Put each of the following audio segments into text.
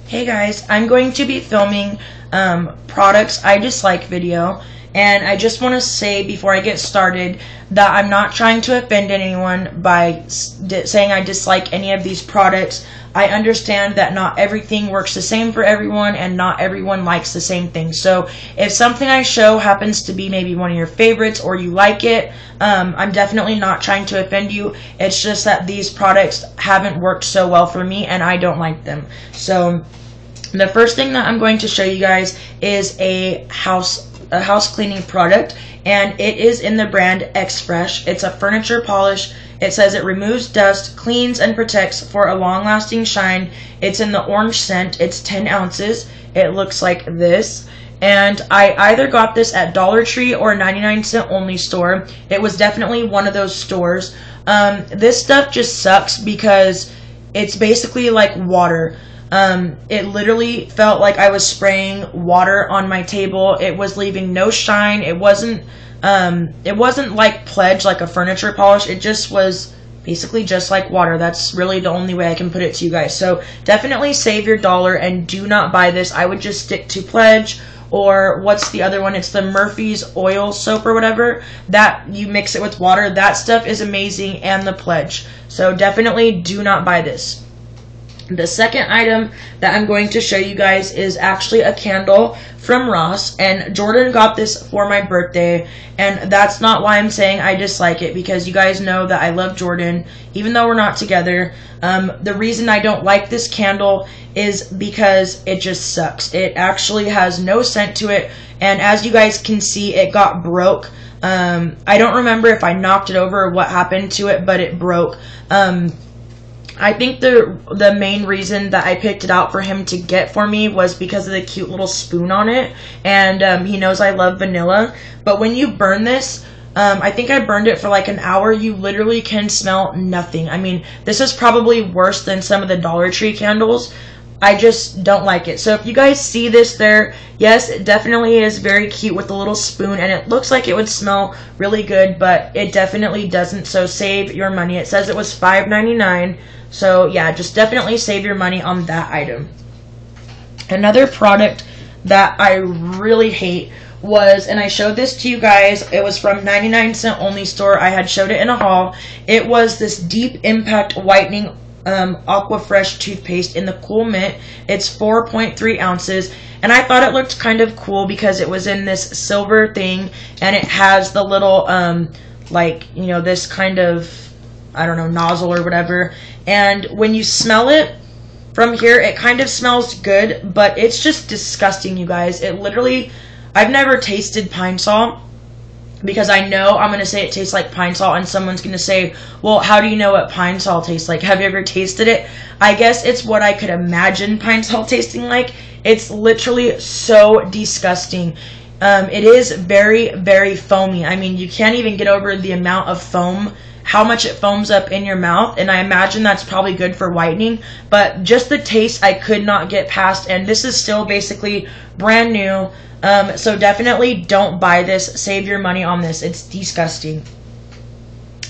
Hey guys, I'm going to be filming products I dislike video, and I just want to say before I get started that I'm not trying to offend anyone by saying I dislike any of these products. I understand that not everything works the same for everyone and not everyone likes the same thing. So if something I show happens to be maybe one of your favorites or you like it, I'm definitely not trying to offend you. It's just that these products haven't worked so well for me and I don't like them. So the first thing that I'm going to show you guys is a house cleaning product, and it is in the brand xfresh. It's a furniture polish. It says it removes dust, cleans, and protects for a long-lasting shine. It's in the orange scent. It's 10 ounces. It looks like this. And I either got this at Dollar Tree or 99-cent only store. It was definitely one of those stores. This stuff just sucks because it's basically like water. It literally felt like I was spraying water on my table. It was leaving no shine. It wasn't like Pledge, like a furniture polish. It just was basically just like water. That's really the only way I can put it to you guys. So definitely save your dollar and do not buy this. I would just stick to Pledge, or what's the other one? It's the Murphy's oil soap or whatever. That you mix it with water. That stuff is amazing, and the Pledge. So definitely do not buy this. The second item that I'm going to show you guys is actually a candle from Ross, and Jordan got this for my birthday, and that's not why I'm saying I dislike it, because you guys know that I love Jordan even though we're not together. The reason I don't like this candle is because it just sucks. It actually has no scent to it, and as you guys can see, it got broke. I don't remember if I knocked it over or what happened to it, but it broke. I think the main reason that I picked it out for him to get for me was because of the cute little spoon on it, and he knows I love vanilla. But when you burn this, I think I burned it for like an hour, you literally can smell nothing. I mean, this is probably worse than some of the Dollar Tree candles. I just don't like it. So if you guys see this there, yes, it definitely is very cute with the little spoon, and it looks like it would smell really good, but it definitely doesn't, so save your money. It says it was $5.99, so yeah, just definitely save your money on that item. Another product that I really hate was, and I showed this to you guys, it was from 99-cent only store. I had showed it in a haul. It was this Deep Impact Whitening Aquafresh toothpaste in the Cool Mint. It's 4.3 ounces, and I thought it looked kind of cool because it was in this silver thing, and it has the little like, you know, this kind of, I don't know, nozzle or whatever. And when you smell it from here, it kind of smells good, but it's just disgusting, you guys. It literally, I've never tasted pine sol, because I know I'm going to say it tastes like pine sol, and someone's going to say, well, how do you know what pine sol tastes like? Have you ever tasted it? I guess it's what I could imagine pine sol tasting like. It's literally so disgusting. It is very, very foamy. I mean, you can't even get over the amount of foam, how much it foams up in your mouth, and I imagine that's probably good for whitening, but just the taste I could not get past, and this is still basically brand new. So definitely don't buy this. Save your money on this. It's disgusting.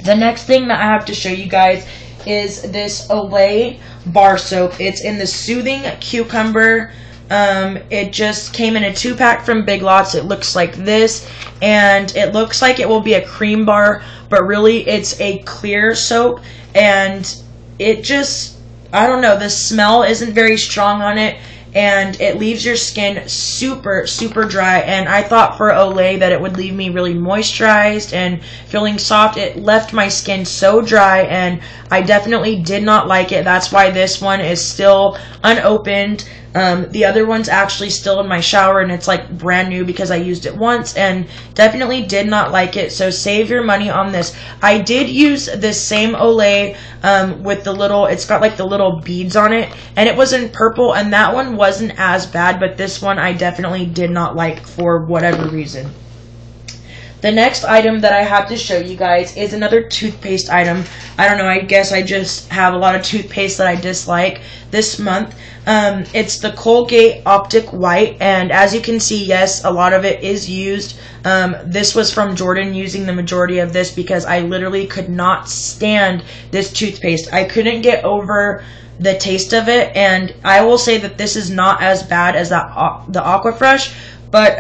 The next thing that I have to show you guys is this Olay bar soap. It's in the Soothing Cucumber. It just came in a 2-pack from Big Lots. It looks like this, and it looks like it will be a cream bar, but really it's a clear soap, and it just, I don't know, the smell isn't very strong on it, and it leaves your skin super, super dry. And I thought for Olay that it would leave me really moisturized and feeling soft. It left my skin so dry, and I definitely did not like it. That's why this one is still unopened. The other one's actually still in my shower, and it's like brand new because I used it once, and definitely did not like it. So save your money on this. I did use this same Olay with the little, it's got like the little beads on it, and it was in purple, and that one wasn't as bad, but this one I definitely did not like for whatever reason. The next item that I have to show you guys is another toothpaste item. I don't know, I guess I just have a lot of toothpaste that I dislike this month. It's the Colgate Optic White, and as you can see, yes, a lot of it is used. This was from Jordan using the majority of this because I literally could not stand this toothpaste. I couldn't get over the taste of it, and I will say that this is not as bad as the Aquafresh, but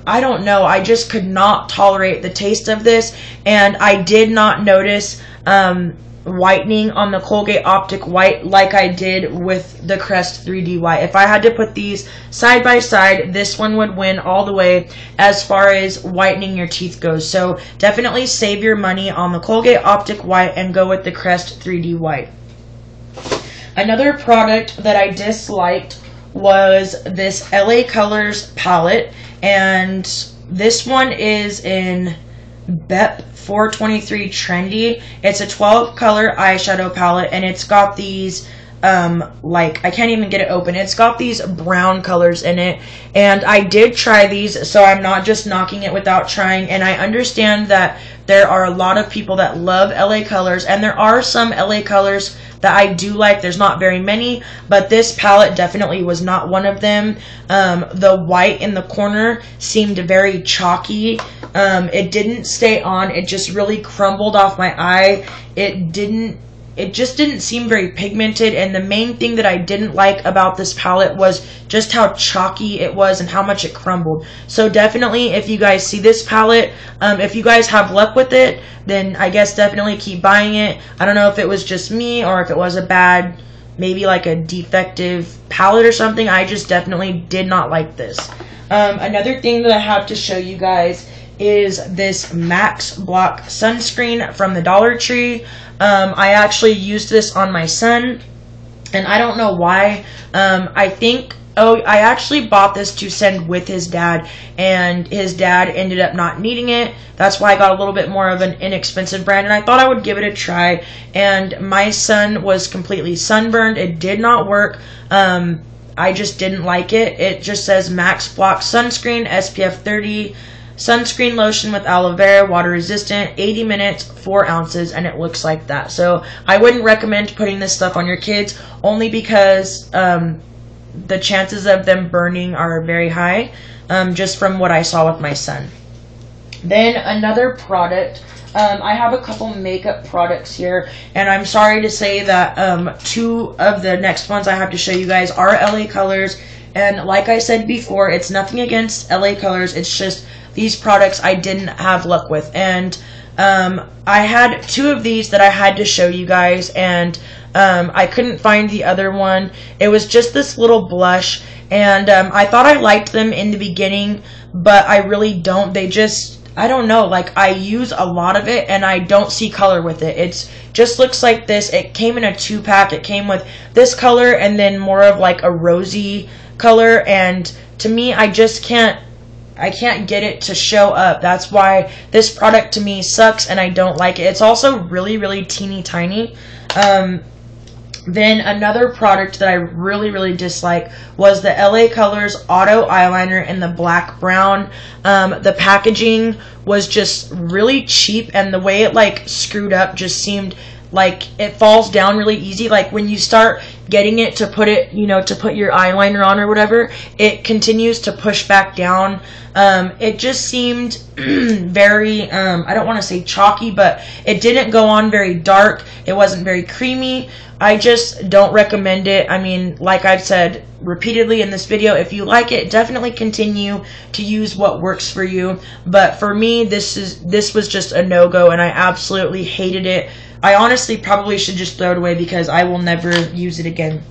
I don't know, I just could not tolerate the taste of this, and I did not notice whitening on the Colgate Optic White like I did with the Crest 3D White. If I had to put these side by side, this one would win all the way as far as whitening your teeth goes. So definitely save your money on the Colgate Optic White and go with the Crest 3D White. Another product that I disliked was this LA Colors palette, and this one is in BEP 423 Trendy. It's a 12 color eyeshadow palette, and it's got these like, I can't even get it open. It's got these brown colors in it, and I did try these, so I'm not just knocking it without trying. And I understand that there are a lot of people that love LA Colors, and there are some LA Colors that I do like. There's not very many, but this palette definitely was not one of them. The white in the corner seemed very chalky. It didn't stay on. It just really crumbled off my eye. It just didn't seem very pigmented, and the main thing that I didn't like about this palette was just how chalky it was and how much it crumbled. So definitely, if you guys see this palette, if you guys have luck with it, then I guess definitely keep buying it. I don't know if it was just me or if it was a bad, maybe like a defective palette or something. I just definitely did not like this. Another thing that I have to show you guys is this Max Block sunscreen from the Dollar Tree. I actually used this on my son, and I don't know why. I actually bought this to send with his dad, and his dad ended up not needing it. That's why I got a little bit more of an inexpensive brand, and I thought I would give it a try. And my son was completely sunburned. It did not work. I just didn't like it. It just says Max Block sunscreen, SPF 30. Sunscreen lotion with aloe vera, water resistant, 80 minutes, 4 ounces, and it looks like that. So I wouldn't recommend putting this stuff on your kids, only because the chances of them burning are very high, just from what I saw with my son. Then another product, I have a couple makeup products here, and I'm sorry to say that 2 of the next ones I have to show you guys are LA Colors, and like I said before, it's nothing against LA Colors, it's just these products I didn't have luck with. And I had 2 of these that I had to show you guys, and I couldn't find the other one. It was just this little blush, and I thought I liked them in the beginning, but I really don't. They just, I don't know, like, I use a lot of it and I don't see color with it. It just looks like this. It came in a 2-pack. It came with this color and then more of like a rosy color, and to me, I can't get it to show up. That's why this product to me sucks and I don't like it. It's also really, really teeny tiny. Then another product that I really, really dislike was the LA Colors Auto Eyeliner in the black brown. The packaging was just really cheap, and the way it like screwed up just seemed like it falls down really easy. Like when you start getting it to put it, to put your eyeliner on or whatever, it continues to push back down. It just seemed very, I don't want to say chalky, but it didn't go on very dark. It wasn't very creamy. I just don't recommend it. I mean, like I've said repeatedly in this video, if you like it, definitely continue to use what works for you. But for me, this was just a no-go, and I absolutely hated it. I honestly probably should just throw it away because I will never use it again.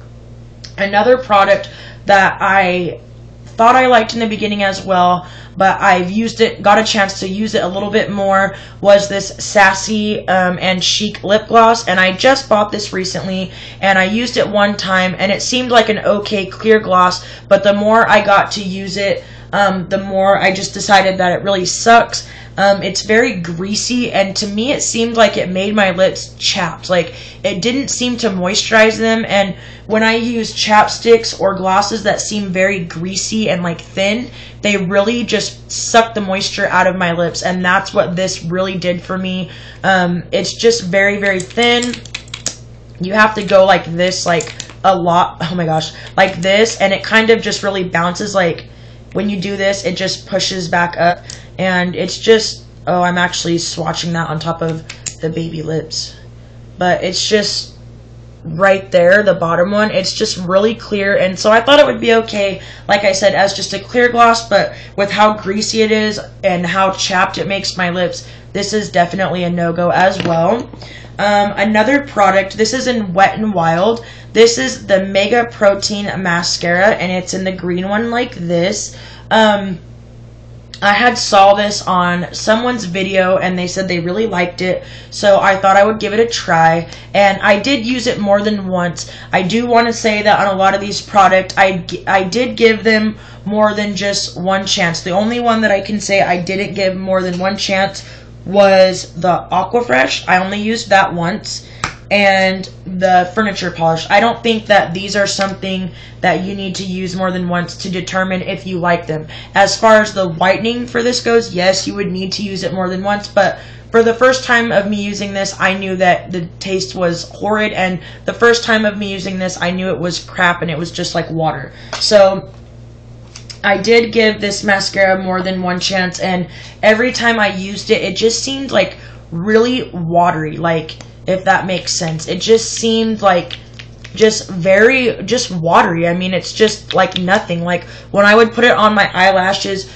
Another product that I thought I liked in the beginning as well, but I've used it, got a chance to use it a little bit more, was this Sassy and Chic lip gloss, and I just bought this recently, and I used it one time, and it seemed like an okay clear gloss, but the more I got to use it, the more I just decided that it really sucks. It's very greasy, and to me it seemed like it made my lips chapped. Like, it didn't seem to moisturize them, and when I use chapsticks or glosses that seem very greasy and like thin, they really just suck the moisture out of my lips, and that's what this really did for me. It's just very, very thin. You have to go like this, like a lot, oh my gosh, like this, and it kind of just really bounces. Like when you do this, it just pushes back up, and it's just, oh, I'm actually swatching that on top of the baby lips, but it's just, right there, the bottom one. It's just really clear, and so I thought it would be okay, like I said, as just a clear gloss, but with how greasy it is and how chapped it makes my lips, this is definitely a no-go as well. Another product, this is in Wet n Wild. This is the Mega Protein Mascara, and it's in the green one like this. I had saw this on someone's video and they said they really liked it, so I thought I would give it a try, and I did use it more than once. I do want to say that on a lot of these products I did give them more than just one chance. The only one that I can say I didn't give more than one chance was the Aquafresh. I only used that once, and the furniture polish. I don't think that these are something that you need to use more than once to determine if you like them. As far as the whitening for this goes, yes, you would need to use it more than once, but for the first time of me using this, I knew that the taste was horrid, and the first time of me using this, I knew it was crap and it was just like water. So I did give this mascara more than one chance, and every time I used it, it just seemed like really watery, like, if that makes sense. It just seemed like just watery. I mean, it's just like nothing. Like, when I would put it on my eyelashes,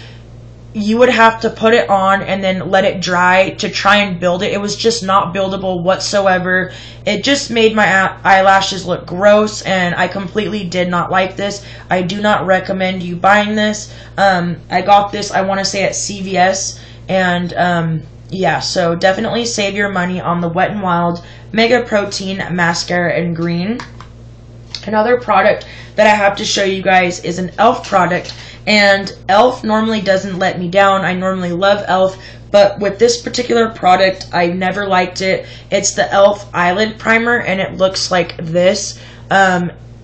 you would have to put it on and then let it dry to try and build it. It was just not buildable whatsoever. It just made my eyelashes look gross, and I completely did not like this. I do not recommend you buying this. I got this, I want to say, at CVS, and yeah, so definitely save your money on the Wet n Wild Mega Protein Mascara in green. Another product that I have to show you guys is an e.l.f. product, and e.l.f. normally doesn't let me down. I normally love e.l.f., but with this particular product, I never liked it. It's the e.l.f. eyelid primer, and it looks like this.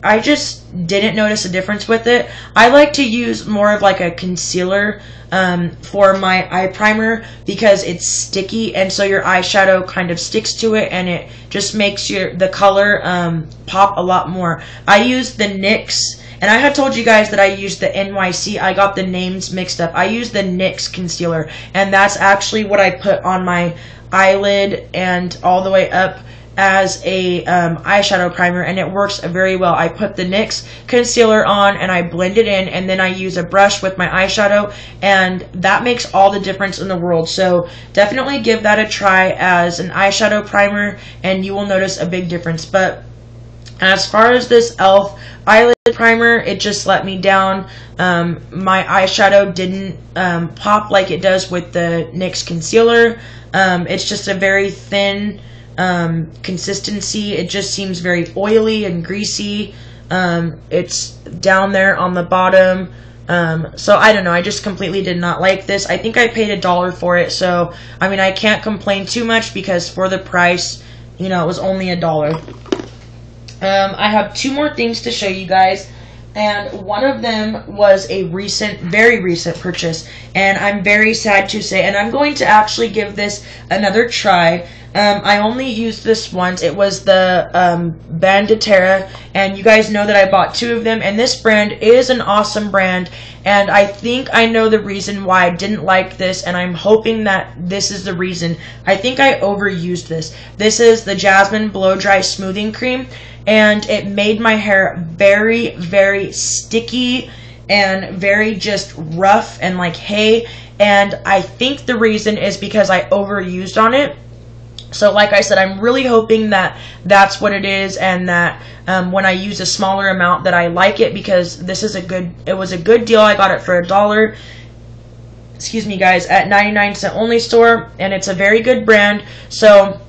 I just didn't notice a difference with it. I like to use more of like a concealer for my eye primer because it's sticky, and so your eyeshadow kind of sticks to it, and it just makes the color pop a lot more. I use the NYX, and I had told you guys that I used the NYC. I got the names mixed up. I use the NYX concealer, and that's actually what I put on my eyelid and all the way up as a eyeshadow primer, and it works very well. I put the NYX concealer on and I blend it in, and then I use a brush with my eyeshadow, and that makes all the difference in the world. So definitely give that a try as an eyeshadow primer, and you will notice a big difference. But as far as this e.l.f. eyelid primer, it just let me down. My eyeshadow didn't pop like it does with the NYX concealer. It's just a very thin consistency. It just seems very oily and greasy. It's down there on the bottom. So I don't know, I just completely did not like this. I think I paid $1 for it, so I mean, I can't complain too much because for the price, you know, it was only $1. I have two more things to show you guys, and one of them was a very recent purchase, and I'm very sad to say, and I'm going to actually give this another try. I only used this once. It was the Banditera, and you guys know that I bought two of them, and this brand is an awesome brand, and I think I know the reason why I didn't like this, and I'm hoping that this is the reason. I think I overused this. This is the Jasmine Blow Dry Smoothing Cream, and it made my hair very, very sticky and very just rough and like hay, and I think the reason is because I overused on it. So like I said, I'm really hoping that that's what it is, and that when I use a smaller amount that I like it, because this is it was a good deal. I got it for $1, excuse me guys, at 99-cent only store, and it's a very good brand. So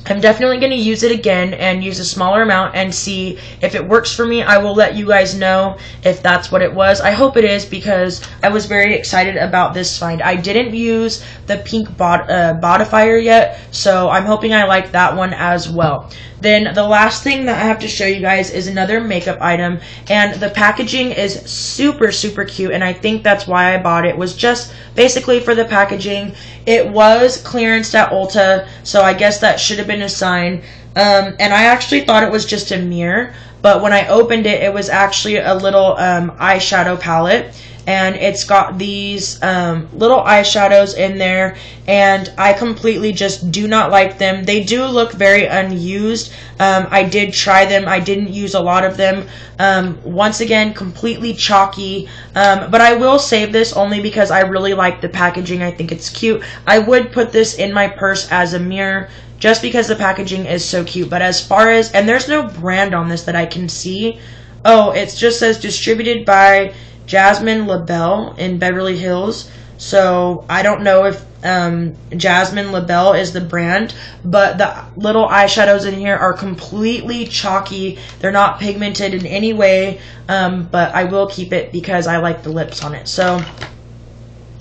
I'm definitely going to use it again and use a smaller amount and see if it works for me. I will let you guys know if that's what it was. I hope it is, because I was very excited about this find. I didn't use the pink Botifier yet, so I'm hoping I like that one as well. Then the last thing that I have to show you guys is another makeup item, and the packaging is super, super cute, and I think that's why I bought it. It was just basically for the packaging. It was clearanced at Ulta, so I guess that should have been a sign. And I actually thought it was just a mirror. but when I opened it, it was actually a little eyeshadow palette. And it's got these little eyeshadows in there, and I completely just do not like them. They do look very unused. I did try them. I didn't use a lot of them. Once again, completely chalky. But I will save this only because I really like the packaging. I think it's cute. I would put this in my purse as a mirror just because the packaging is so cute. But as far as, and there's no brand on this that I can see. Oh, it just says distributed by Jasmine LaBelle in Beverly Hills. So I don't know if Jasmine LaBelle is the brand, but the little eyeshadows in here are completely chalky. They're not pigmented in any way, but I will keep it because I like the lips on it. So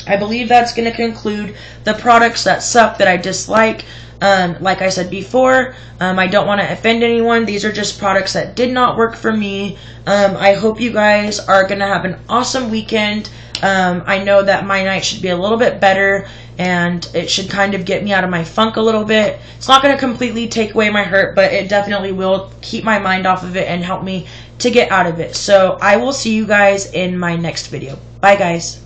I believe that's going to conclude the products that suck, that I dislike. Like I said before, I don't want to offend anyone. These are just products that did not work for me. I hope you guys are going to have an awesome weekend. I know that my night should be a little bit better, and it should kind of get me out of my funk a little bit. It's not going to completely take away my hurt, but it definitely will keep my mind off of it and help me to get out of it. So I will see you guys in my next video. Bye, guys.